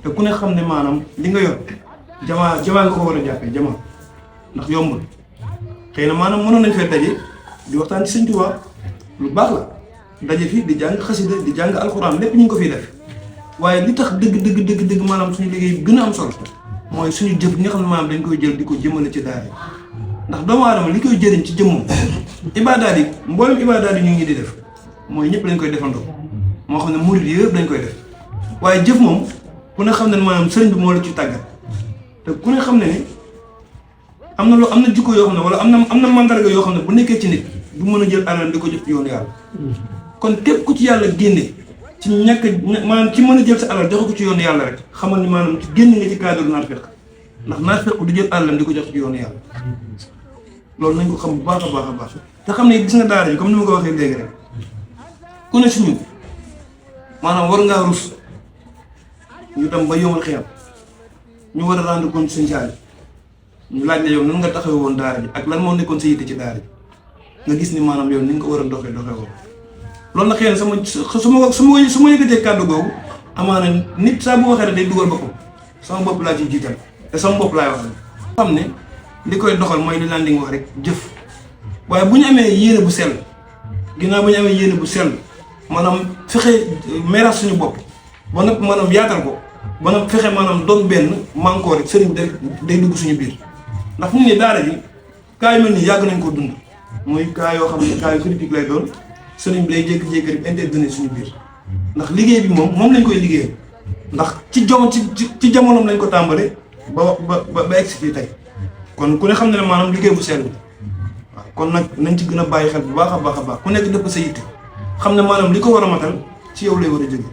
te ku ne xam ne maanaam li nga yor jamaa nga ko war a jàppee jamaa ndax yombul xëy na maanaam mënoon nañ fee daje di waxtaan ci Sëñ Tuubaa lu baax la daje fii di jàng xasida di jàng alxuraan lépp ñu ngi ko fiy def waaye li tax dëgg maanaam suñu liggéey bi gën a am solo mooy suñu jëf nga xam ne maanaam dañ koy jël di ko jëmale ci daara ndax doomu aadama li koy jëriñ ci jëmmam ibaadaat yi mboolem ibaadaat yi ñu ngi di def mooy ñëpp dañ koy defandoo moo xam ne murid yëpp dañ koy def waaye jëf moom ku ne xam ne maanaam sëriñ bi moo la ci tàggat te ku ne xam ne ni am na jikko yoo xam ne wala am na mandarga yoo xam ne bu nekkee ci nit du mën a jël alal di ko jëf ci yoonu yàlla kon képp ku ci yàlla génne ci ñàkk maanaam ci mën a jël sa alal joxe ko ci yoonu yàlla rek xamal ni maanaam ci génn nga ci cadre naafiq ndax naafiq du jël alalam di ko jox ci yoonu yàlla loolu nañ ko xam bu baax a baax a baax te xam ne gis nga daara ji comme ni ma ko waxee léegi rek ku ne suñu maanaam war ngaa rus ñu dem ba yomal xiyam ñu war a rendre compte suñu saali ñu laaj la yow nan nga taxaw woon daara ji ak lan moo nekkoon sa yitte ci daara ji nga gis ni maanaam yow ni nga ko war a doxee woon loolu nag xëy na su ma yëkkatee kàddu googu amaana nit saa bu waxee rek day dugal boppam sama bopp laa ciy jiital te sama bopp laay wax xam ne li koy doxal mooy li laan di nga wax rek jëf waaye bu ñu amee yéene bu sell ginnaaw bu ñu amee yéene bu sell maanaam fexe meeraas suñu bopp ba nag maanaam yaatal ko ba nag fexe maanaam doon benn mànkoo rek sëriñ day dugg suñu biir ndax fu mu ne daara ji kaa yu mel nii yàgg nañ ko dund mooy kaa yoo xam ne kaa yu critique lay doon sëriñ bi lay jékki-jékki rek intervenir suñu biir ndax liggéey bi moom lañ koy liggéeyal ndax ci jamonoom lañ ko tàmbale ba egsi fii tey kon ku ne xam ne ne maanaam liggéey bu sell waaw kon nag nañ ci gën a bàyyi xel bu baax a baax ku nekk def ko sa yitte xam ne maanaam li ko war a matal ci yow lay war a jóge